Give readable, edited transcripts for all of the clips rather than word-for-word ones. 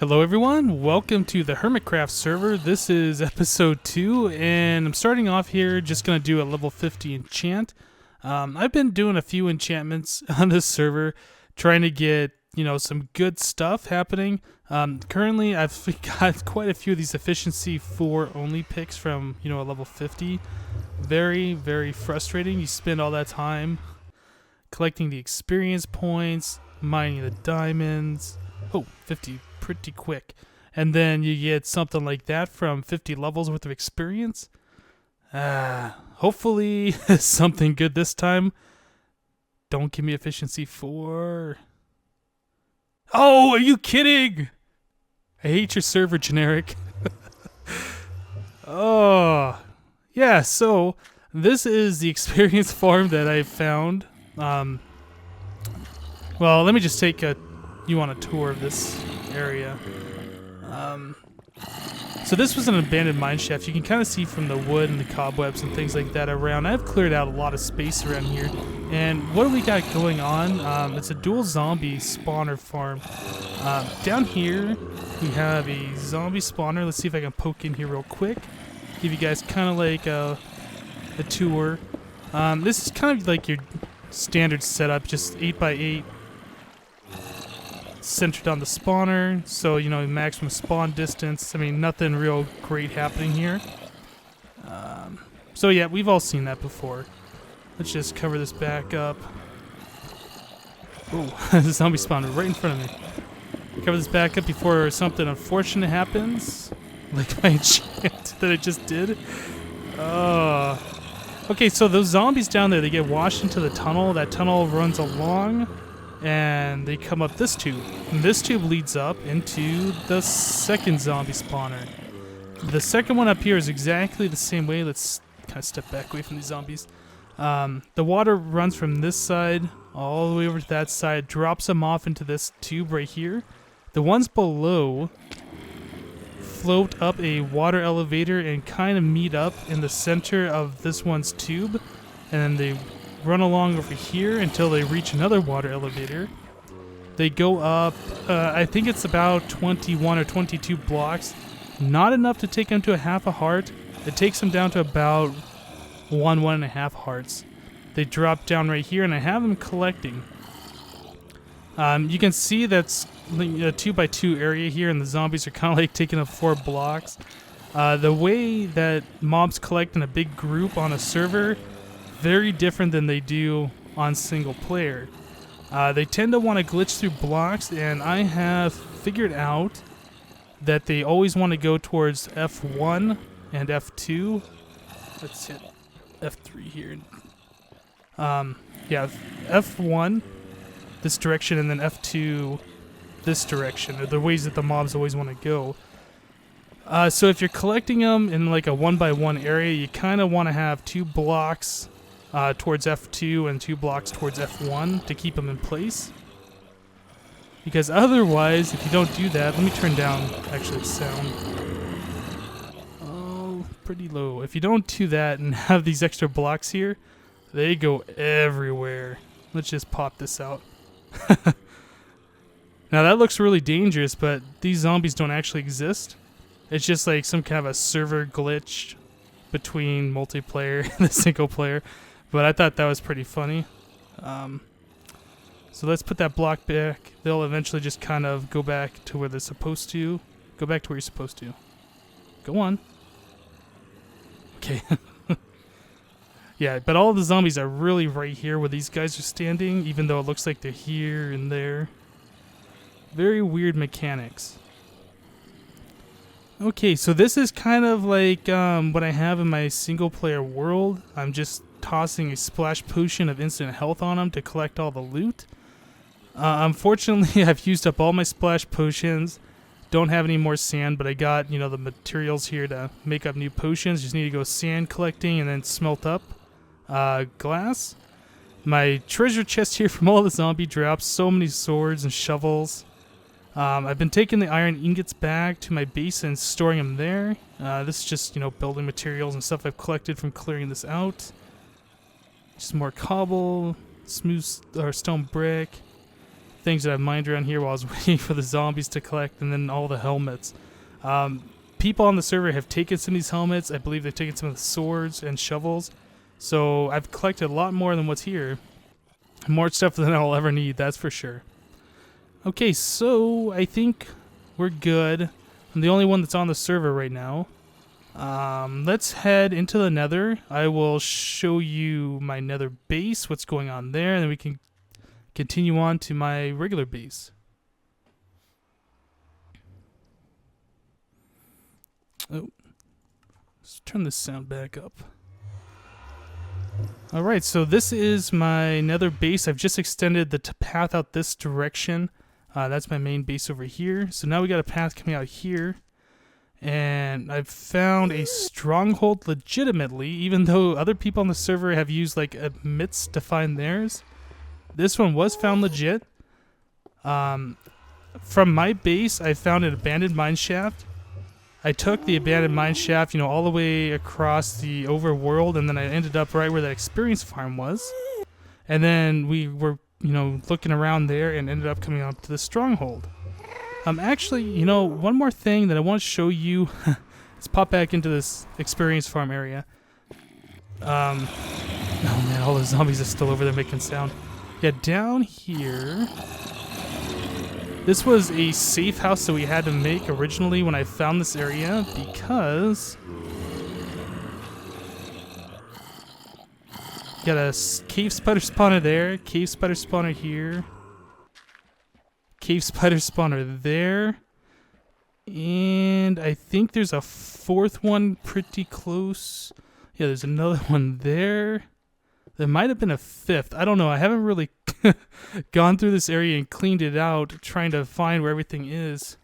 Hello everyone, welcome to the HermitCraft server. This is episode 2 and I'm starting off here just going to do a level 50 enchant. I've been doing a few enchantments on this server trying to get, some good stuff happening. Currently I've got quite a few of these efficiency 4 only picks from, a level 50. Very, very frustrating. You spend all that time collecting the experience points, mining the diamonds. Oh, 50 pretty quick. And then you get something like that from 50 levels worth of experience. Hopefully something good this time. Don't give me efficiency 4. Oh, are you kidding? I hate your server, generic. Oh, yeah, so this is the experience farm that I found. Well, let me just take you on a tour of this area. So this was an abandoned mine shaft. You can kind of see from the wood and the cobwebs and things like that around. I've cleared out a lot of space around here. And what do we got going on? It's a dual zombie spawner farm. Down here, we have a zombie spawner. Let's see if I can poke in here real quick. Give you guys kind of like a tour. This is kind of like your standard setup, just 8x8. Centered on the spawner, so maximum spawn distance. I mean, nothing real great happening here. So yeah, we've all seen that before. Let's just cover this back up. Oh, the zombie spawner right in front of me. Cover this back up before something unfortunate happens, like my enchant that I just did. Okay, so those zombies down there, they get washed into the tunnel. That tunnel runs along and they come up this tube. And this tube leads up into the second zombie spawner. The second one up here is exactly the same way. Let's kind of step back away from these zombies. The water runs from this side all the way over to that side, drops them off into this tube right here. The ones below float up a water elevator and kind of meet up in the center of this one's tube. And then they run along over here until they reach another water elevator. They go up, I think it's about 21 or 22 blocks. Not enough to take them to a half a heart. It takes them down to about 1.5 hearts. They drop down right here and I have them collecting. You can see that's a 2x2 area here and the zombies are kind of like taking up 4 blocks. The way that mobs collect in a big group on a server, very different than they do on single player. They tend to want to glitch through blocks, and I have figured out that they always want to go towards F1 and F2. Let's hit F3 here. Yeah, F1 this direction and then F2 this direction are the ways that the mobs always want to go. So if you're collecting them in like a 1x1 area, you kind of want to have 2 blocks towards F2 and 2 blocks towards F1 to keep them in place. Because otherwise, if you don't do that, let me turn down actually the sound. Oh, pretty low. If you don't do that and have these extra blocks here, they go everywhere. Let's just pop this out. Now that looks really dangerous, but these zombies don't actually exist. It's just like some kind of a server glitch between multiplayer and the single player. But I thought that was pretty funny. So let's put that block back. They'll eventually just kind of go back to where they're supposed to. Go back to where you're supposed to. Go on. Okay. Yeah, but all the zombies are really right here where these guys are standing, even though it looks like they're here and there. Very weird mechanics. Okay, so this is kind of like what I have in my single player world. I'm just tossing a splash potion of instant health on them to collect all the loot. Unfortunately, I've used up all my splash potions. Don't have any more sand, but I got, the materials here to make up new potions. Just need to go sand collecting and then smelt up glass. My treasure chest here from all the zombie drops. So many swords and shovels. I've been taking the iron ingots back to my base and storing them there. This is just, building materials and stuff I've collected from clearing this out. Just more cobble, smooth or stone brick. things that I've mined around here while I was waiting for the zombies to collect, and then all the helmets. People on the server have taken some of these helmets. I believe they've taken some of the swords and shovels. So I've collected a lot more than what's here. More stuff than I'll ever need, that's for sure. Okay, so I think we're good. I'm the only one that's on the server right now. Let's head into the nether. I will show you my nether base, what's going on there, and then we can continue on to my regular base. Oh, let's turn this sound back up. Alright, so this is my nether base. I've just extended the path out this direction. That's my main base over here. So now we got a path coming out here. And I've found a stronghold legitimately, even though other people on the server have used like admits to find theirs. This one was found legit. From my base, I found an abandoned mine shaft. I took the abandoned mine shaft, you know, all the way across the overworld, and then I ended up right where that experience farm was. And then we were, you know, looking around there and ended up coming up to the stronghold. Actually, you know, one more thing that I want to show you. Let's pop back into this experience farm area. Oh man, all the zombies are still over there making sound. Yeah, down here. This was a safe house that we had to make originally when I found this area because got a cave spider spawner there, cave spider spawner here, cave spider spawner there, and I think there's a fourth one pretty close. Yeah, there's another one there. There might have been a fifth. I don't know. I haven't really gone through this area and cleaned it out, trying to find where everything is.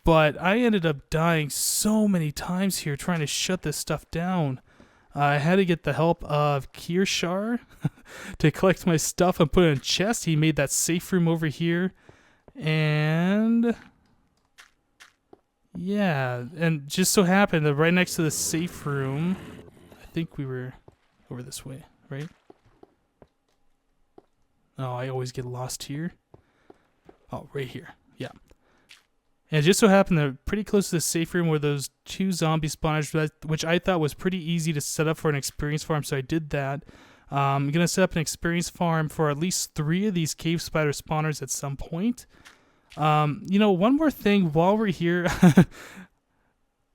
But I ended up dying so many times here trying to shut this stuff down. I had to get the help of Kirshar to collect my stuff and put it in a chest. He made that safe room over here. And yeah, and just so happened that right next to the safe room, I think we were over this way, right? Oh, I always get lost here. Oh, right here. Yeah. And it just so happened that pretty close to the safe room were those two zombie spawners, which I thought was pretty easy to set up for an experience farm, so I did that. I'm going to set up an experience farm for at least 3 of these cave spider spawners at some point. You know, one more thing while we're here,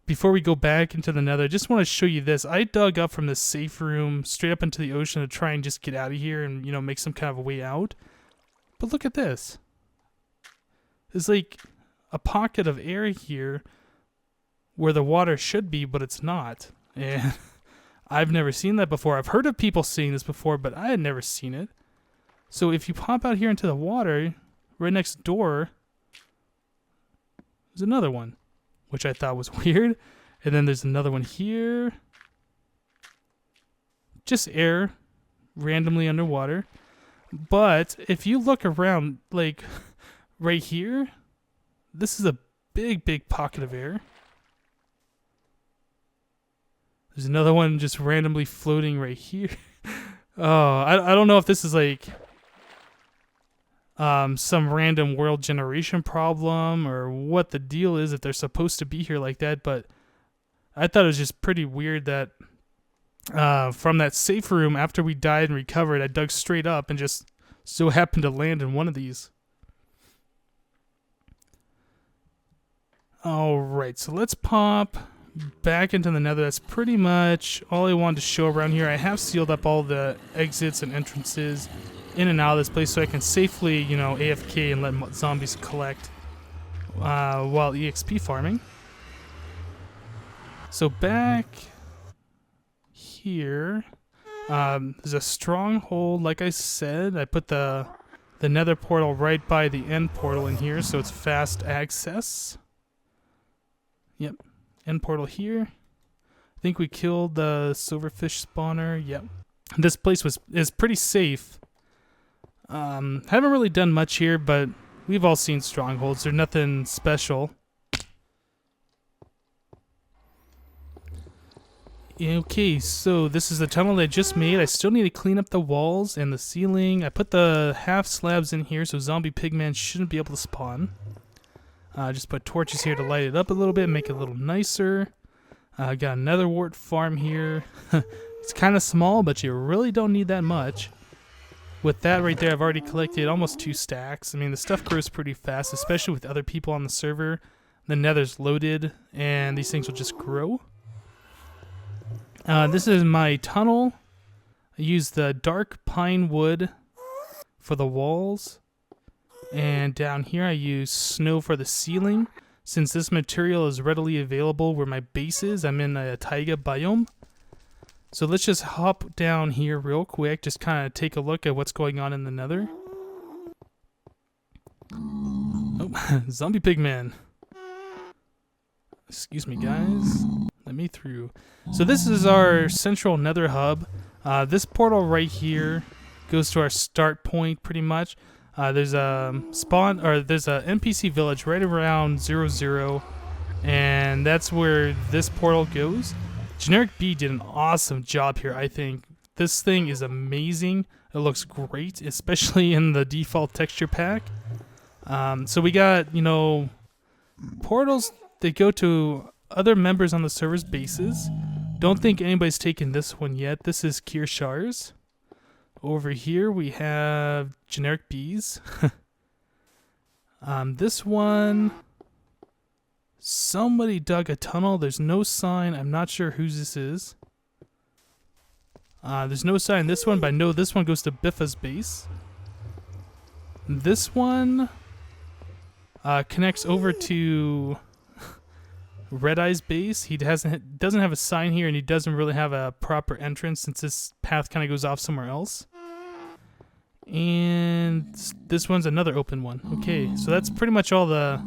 before we go back into the nether, I just want to show you this. I dug up from the safe room straight up into the ocean to try and just get out of here and, you know, make some kind of a way out. But look at this. There's like a pocket of air here where the water should be, but it's not. And I've never seen that before. I've heard of people seeing this before, but I had never seen it. So if you pop out here into the water, right next door, there's another one, which I thought was weird. And then there's another one here. Just air randomly underwater. But if you look around, like right here, this is a big, big pocket of air. There's another one just randomly floating right here. Oh, I don't know if this is like some random world generation problem or what the deal is, if they're supposed to be here like that, but I thought it was just pretty weird that from that safe room after we died and recovered, I dug straight up and just so happened to land in one of these. Alright, so let's pop back into the nether. That's pretty much all I wanted to show around here. I have sealed up all the exits and entrances in and out of this place so I can safely, you know, AFK and let zombies collect while EXP farming. So back here, there's a stronghold. Like I said, I put the nether portal right by the end portal in here, so it's fast access. Yep, end portal here. I think we killed the silverfish spawner. Yep, this place is pretty safe. Haven't really done much here, but we've all seen strongholds. They're nothing special. Okay, so this is the tunnel that I just made. I still need to clean up the walls and the ceiling. I put the half slabs in here so zombie pigmen shouldn't be able to spawn. Just put torches here to light it up a little bit, make it a little nicer. Got another wart farm here. It's kind of small, but you really don't need that much. With that right there, I've already collected almost 2 stacks. I mean, the stuff grows pretty fast, especially with other people on the server. The nether's loaded, and these things will just grow. This is my tunnel. I use the dark pine wood for the walls. And down here I use snow for the ceiling. Since this material is readily available where my base is, I'm in a taiga biome. So let's just hop down here real quick, just kind of take a look at what's going on in the nether. Oh, zombie pigman. Excuse me, guys. Let me through. So this is our central nether hub. This portal right here goes to our start point pretty much. There's a there's a NPC village right around 00, and that's where this portal goes. Generic B did an awesome job here, I think. This thing is amazing. It looks great, especially in the default texture pack. So we got, you know, portals that go to other members on the server's bases. Don't think anybody's taken this one yet. This is Kirschar's. Over here we have generic bees. This one, somebody dug a tunnel. There's no sign. I'm not sure whose this is. There's no sign this one, but I know this one goes to Biffa's base. This one connects over to Red Eye's base. He doesn't have a sign here, and he doesn't really have a proper entrance since this path kind of goes off somewhere else. And this one's another open one. Okay, so that's pretty much all the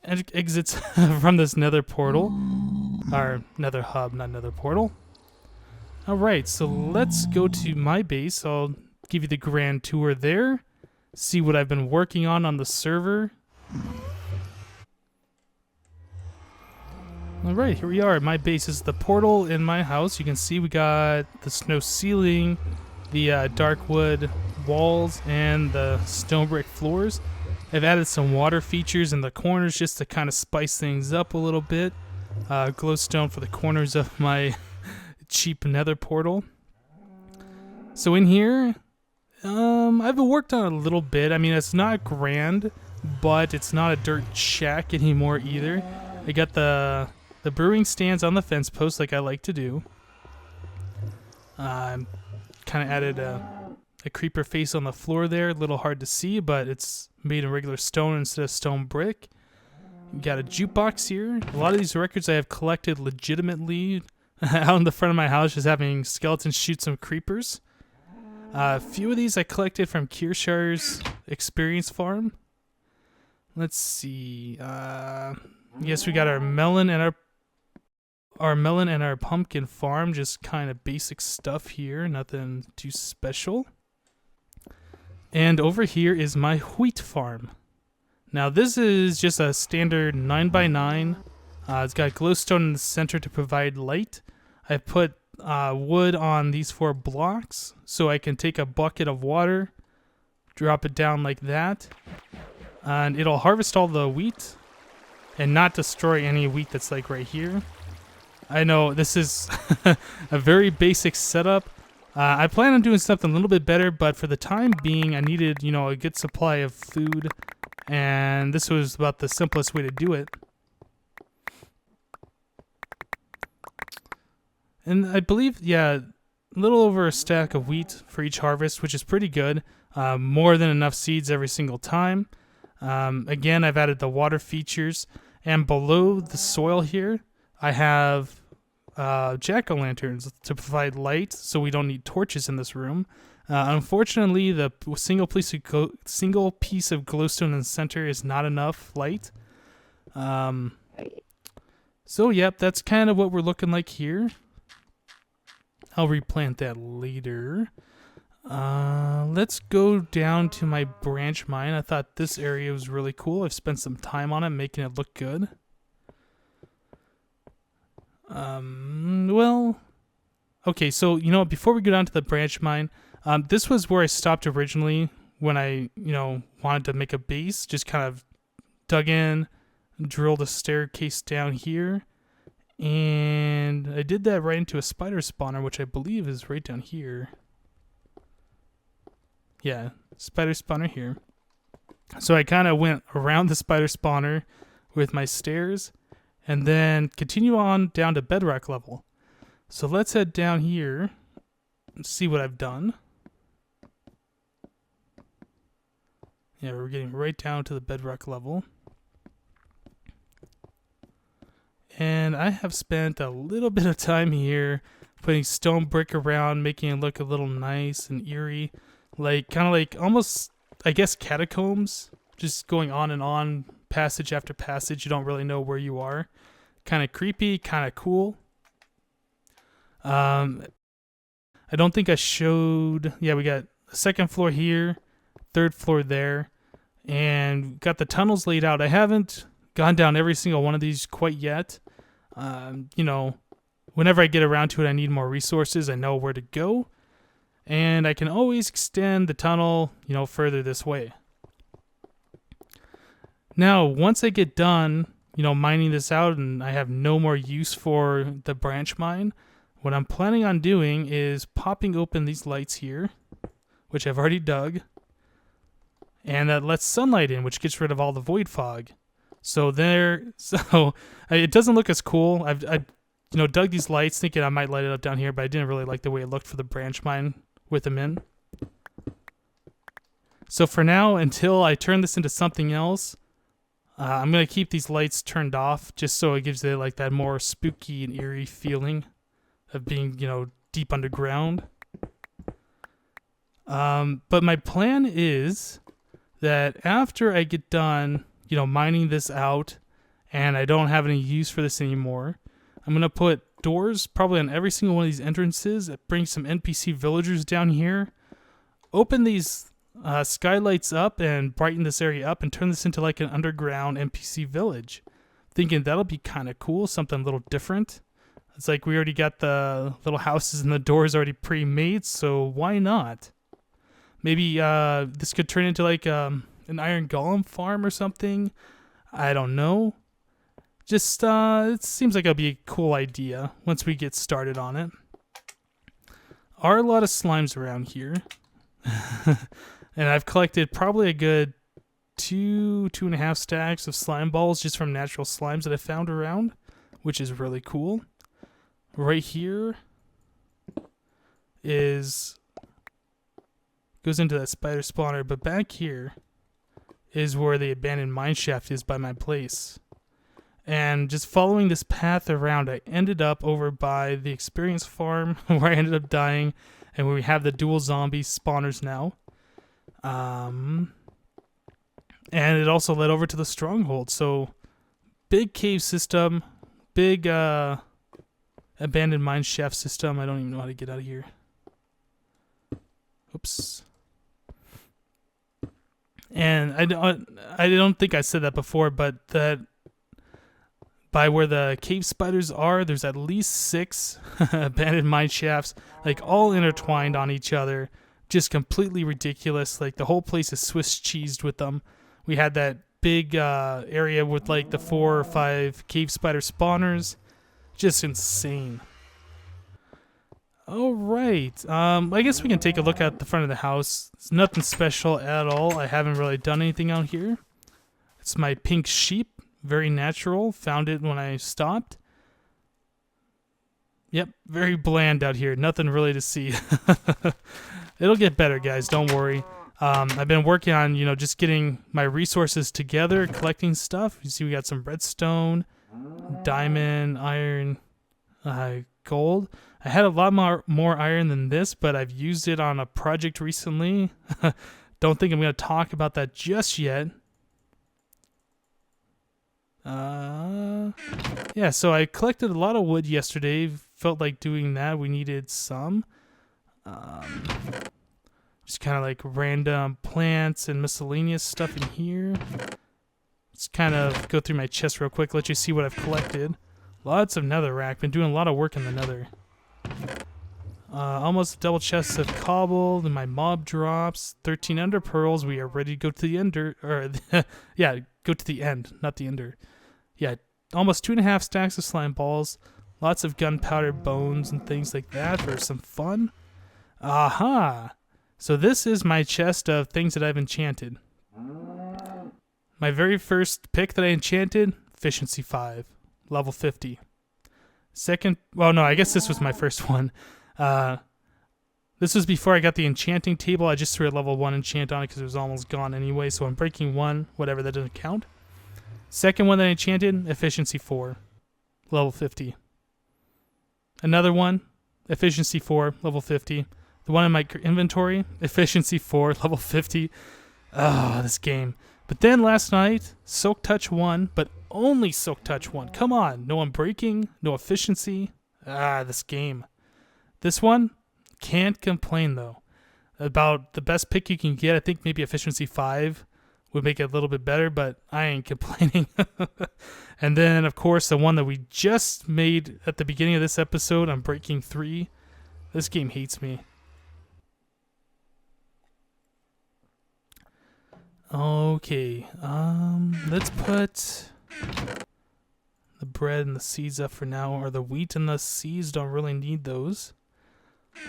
exits from this nether portal, or nether hub, not nether portal. All right, so let's go to my base. I'll give you the grand tour there. See what I've been working on the server. Alright, here we are. My base is the portal in my house. You can see we got the snow ceiling, the dark wood walls, and the stone brick floors. I've added some water features in the corners just to kind of spice things up a little bit. Glowstone for the corners of my cheap nether portal. So in here, I've worked on it a little bit. I mean, it's not grand, but it's not a dirt shack anymore either. I got the brewing stands on the fence post like I like to do. Kind of added a creeper face on the floor there. A little hard to see, but it's made in regular stone instead of stone brick. Got a jukebox here. A lot of these records I have collected legitimately out in the front of my house, just having skeletons shoot some creepers. A few of these I collected from Kirschar's experience farm. Let's see. Yes, we got our melon and our pumpkin farm, just kind of basic stuff here, nothing too special. And over here is my wheat farm. Now this is just a standard 9x9. It's got glowstone in the center to provide light. I put wood on these 4 blocks so I can take a bucket of water, drop it down like that, and it'll harvest all the wheat and not destroy any wheat that's like right here. I know this is a very basic setup. I plan on doing something a little bit better, but for the time being I needed, you know, a good supply of food, and this was about the simplest way to do it. And I believe, yeah, a little over a stack of wheat for each harvest, which is pretty good. More than enough seeds every single time. Again, I've added the water features, and below the soil here, I have jack-o'-lanterns to provide light, so we don't need torches in this room. Unfortunately, the single piece of glowstone in the center is not enough light. So, yep, that's kind of what we're looking like here. I'll replant that later. Let's go down to my branch mine. I thought this area was really cool. I've spent some time on it, making it look good. Well, okay, so, you know, before we go down to the branch mine, this was where I stopped originally when I, you know, wanted to make a base. Just kind of dug in, drilled a staircase down here, and I did that right into a spider spawner, which I believe is right down here. Yeah, spider spawner here. So I kind of went around the spider spawner with my stairs, and then continue on down to bedrock level. So let's head down here and see what I've done. Yeah, we're getting right down to the bedrock level. And I have spent a little bit of time here putting stone brick around, making it look a little nice and eerie. Like, kind of like almost, I guess, catacombs. Just going on, passage after passage. You don't really know where you are. Kind of creepy, kind of cool. I don't think I showed... Yeah, we got the second floor here, third floor there, and got the tunnels laid out. I haven't gone down every single one of these quite yet. You know, whenever I get around to it, I need more resources. I know where to go, and I can always extend the tunnel, you know, further this way. Now, once I get done, you know, mining this out and I have no more use for the branch mine, what I'm planning on doing is popping open these lights here, which I've already dug, and that lets sunlight in, which gets rid of all the void fog. So it doesn't look as cool. I you know, dug these lights thinking I might light it up down here, but I didn't really like the way it looked for the branch mine with them in. So for now, until I turn this into something else, I'm going to keep these lights turned off just so it gives it like that more spooky and eerie feeling of being, you know, deep underground. But my plan is that after I get done, you know, mining this out and I don't have any use for this anymore, I'm going to put doors probably on every single one of these entrances, bring some NPC villagers down here, open these skylights up and brighten this area up and turn this into like an underground NPC village. Thinking that'll be kind of cool, something a little different. It's like we already got the little houses and the doors already pre-made, so why not? Maybe this could turn into like an iron golem farm or something. I don't know. Just, it seems like it'll be a cool idea once we get started on it. Are a lot of slimes around here. And I've collected probably a good 2.5 stacks of slime balls just from natural slimes that I found around, which is really cool. Right here goes into that spider spawner, but back here is where the abandoned mine shaft is by my place. And just following this path around, I ended up over by the experience farm where I ended up dying and where we have the dual zombie spawners now. And it also led over to the stronghold. So big cave system, big abandoned mine shaft system. I don't even know how to get out of here. Oops. And I don't think I said that before, but that by where the cave spiders are, there's at least 6 abandoned mine shafts, like all intertwined on each other. Just completely ridiculous. Like the whole place is Swiss cheesed with them. We had that big area with like the 4 or 5 cave spider spawners. Just insane. All right. I guess we can take a look at the front of the house. It's nothing special at all. I haven't really done anything out here. It's my pink sheep. Very natural. Found it when I stopped. Yep. Very bland out here. Nothing really to see. It'll get better, guys. Don't worry. I've been working on, you know, just getting my resources together, collecting stuff. You see we got some redstone, diamond, iron, gold. I had a lot more iron than this, but I've used it on a project recently. Don't think I'm going to talk about that just yet. Yeah, so I collected a lot of wood yesterday. Felt like doing that. We needed some. Just kind of like random plants and miscellaneous stuff in here. Let's kind of go through my chest real quick, let you see what I've collected. Lots of netherrack. Been doing a lot of work in the nether. Almost double chests of cobble. Then my mob drops. 13 ender pearls. We are ready to go to the ender. Or yeah, go to the end, not the ender. Yeah, almost 2.5 stacks of slime balls. Lots of gunpowder bones and things like that for some fun. Aha! So this is my chest of things that I've enchanted. My very first pick that I enchanted, efficiency 5, level 50. Second, well no, I guess this was my first one. This was before I got the enchanting table. I just threw a level 1 enchant on it because it was almost gone anyway, so I'm breaking 1, whatever, that doesn't count. Second one that I enchanted, efficiency 4, level 50. Another one, efficiency 4, level 50. The one in my inventory, efficiency 4, level 50. Ah, this game. But then last night, Soak Touch 1, but only Soak Touch 1. Come on, no unbreaking, no efficiency. Ah, this game. This one, can't complain though. About the best pick you can get, I think maybe efficiency 5 would make it a little bit better, but I ain't complaining. And then, of course, the one that we just made at the beginning of this episode, Unbreaking 3. This game hates me. Okay, let's put the bread and the seeds up for now, or the wheat and the seeds, don't really need those.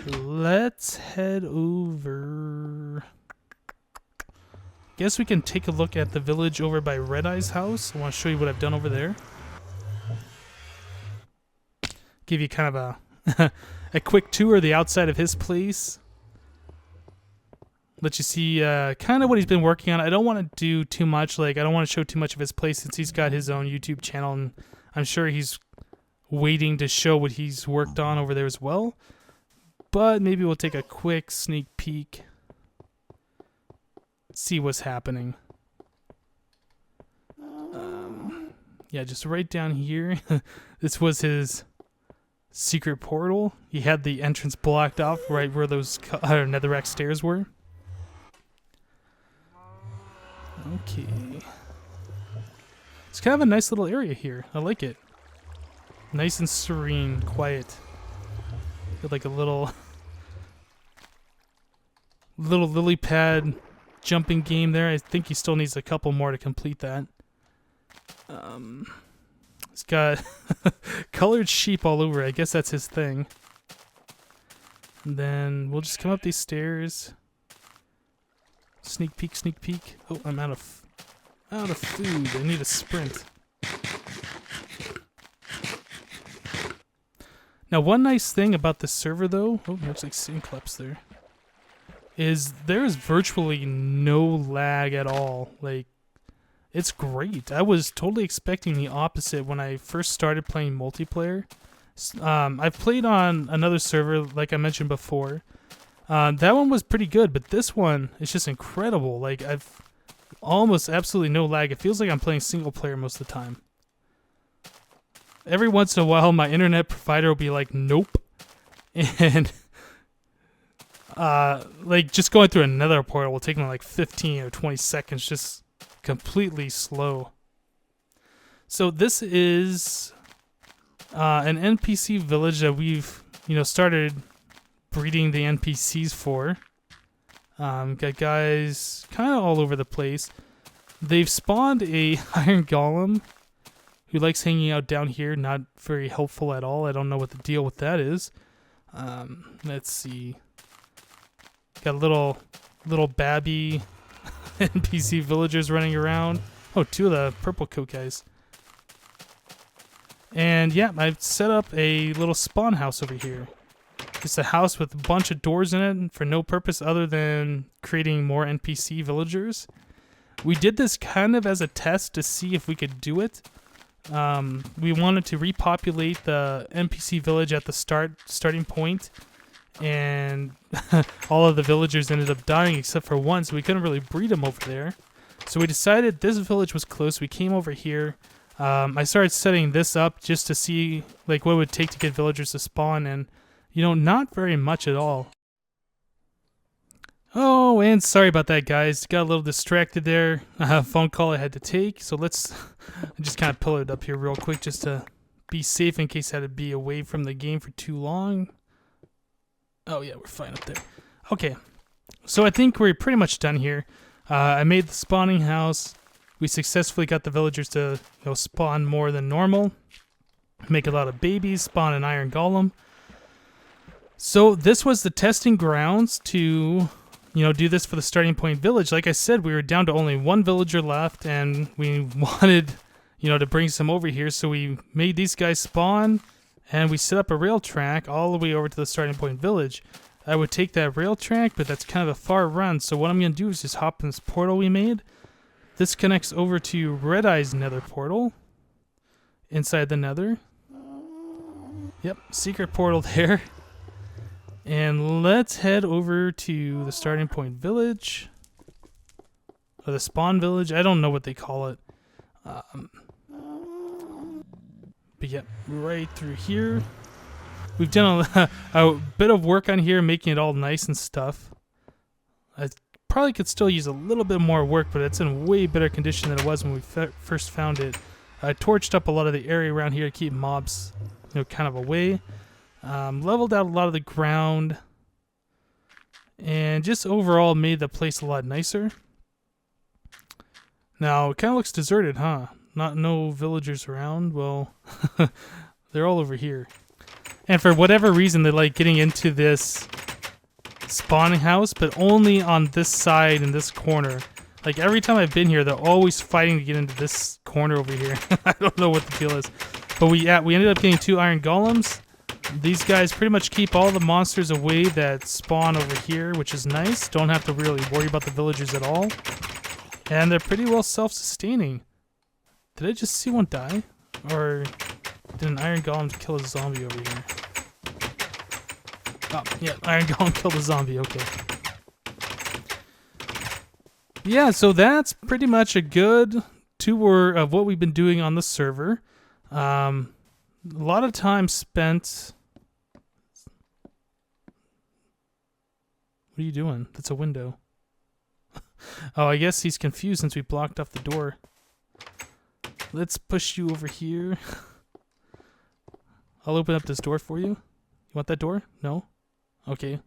Let's head over. Guess we can take a look at the village over by Red Eye's house. I want to show you what I've done over there. Give you kind of a quick tour of the outside of his place. Let you see kind of what he's been working on. I don't want to do too much. Like, I don't want to show too much of his place since he's got his own YouTube channel, and I'm sure he's waiting to show what he's worked on over there as well. But maybe we'll take a quick sneak peek. See what's happening. Yeah, just right down here. This was his secret portal. He had the entrance blocked off right where those netherrack stairs were. Okay. It's kind of a nice little area here. I like it. Nice and serene, quiet. Feel like a little lily pad jumping game there. I think he still needs a couple more to complete that. He's got colored sheep all over. I guess that's his thing. And then we'll just come up these stairs. Sneak peek, sneak peek. Oh, I'm out of food. I need a sprint. Now, one nice thing about this server, though, oh, looks like Syncleps there, is there's virtually no lag at all. Like, it's great. I was totally expecting the opposite when I first started playing multiplayer. I've played on another server, like I mentioned before. That one was pretty good, but this one is just incredible. Like, I've almost absolutely no lag. It feels like I'm playing single player most of the time. Every once in a while, my internet provider will be like, nope. And, like, just going through another portal will take me like 15 or 20 seconds, just completely slow. So this is an NPC village that we've, started breeding the NPCs for. Got guys kind of all over the place. They've spawned a iron golem who likes hanging out down here. Not very helpful at all. I don't know what the deal with that is. Let's see. Got little babby NPC villagers running around. Oh, two of the purple coat guys. And yeah, I've set up a little spawn house over here. It's a house with a bunch of doors in it for no purpose other than creating more NPC villagers. We did this kind of as a test to see if we could do it. We wanted to repopulate the NPC village at the starting point, and all of the villagers ended up dying except for one, so we couldn't really breed them over there. So we decided this village was close. We came over here. I started setting this up just to see like what it would take to get villagers to spawn, and not very much at all. Oh, and sorry about that, guys. Got a little distracted there. Phone call I had to take. So let's just kind of pull it up here real quick just to be safe in case I had to be away from the game for too long. Oh yeah, we're fine up there. Okay, so I think we're pretty much done here. I made the spawning house. We successfully got the villagers to spawn more than normal, make a lot of babies, spawn an iron golem. So this was the testing grounds to do this for the starting point village. Like I said, we were down to only one villager left, and we wanted, to bring some over here. So we made these guys spawn, and we set up a rail track all the way over to the starting point village. I would take that rail track, but that's kind of a far run. So what I'm going to do is just hop in this portal we made. This connects over to Red Eye's nether portal inside the nether. Yep, secret portal there. And let's head over to the starting point village. Or the spawn village. I don't know what they call it. But yeah, right through here. We've done a bit of work on here, making it all nice and stuff. I probably could still use a little bit more work, but it's in way better condition than it was when we first found it. I torched up a lot of the area around here to keep mobs, kind of away. Leveled out a lot of the ground, and just overall made the place a lot nicer. Now it kind of looks deserted, huh? No villagers around. Well, they're all over here. And for whatever reason, they like getting into this spawning house, but only on this side and this corner. Like every time I've been here, they're always fighting to get into this corner over here. I don't know what the deal is. But we ended up getting 2 iron golems. These guys pretty much keep all the monsters away that spawn over here, which is nice. Don't have to really worry about the villagers at all. And they're pretty well self-sustaining. Did I just see one die? Or did an iron golem kill a zombie over here? Oh, yeah, iron golem killed a zombie, okay. Yeah, so that's pretty much a good tour of what we've been doing on the server. A lot of time spent... What are you doing? That's a window. Oh, I guess he's confused since we blocked off the door. Let's push you over here. I'll open up this door for you. You want that door? No? Okay.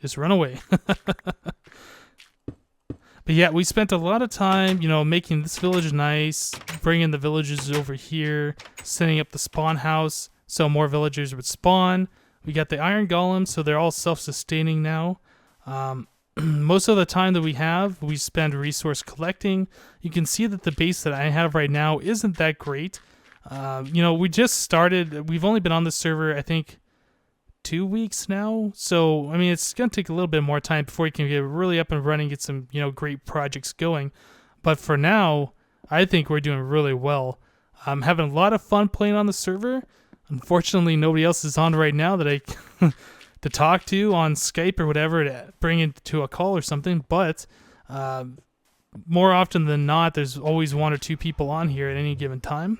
Just run away. But yeah, we spent a lot of time, making this village nice, bringing the villagers over here, setting up the spawn house so more villagers would spawn. We got the iron golems, so they're all self-sustaining now. Most of the time that we spend resource collecting. You can see that the base that I have right now isn't that great. We just started. We've only been on the server, I think, 2 weeks now. So, I mean, it's going to take a little bit more time before you can get really up and running, get some, great projects going. But for now, I think we're doing really well. I'm having a lot of fun playing on the server. Unfortunately, nobody else is on right now that I to talk to on Skype or whatever to bring it to a call or something. But more often than not, there's always 1 or 2 people on here at any given time.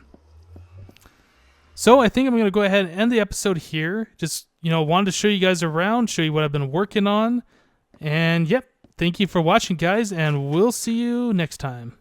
So I think I'm going to go ahead and end the episode here. Just, wanted to show you guys around, show you what I've been working on. And, yep, thank you for watching, guys, and we'll see you next time.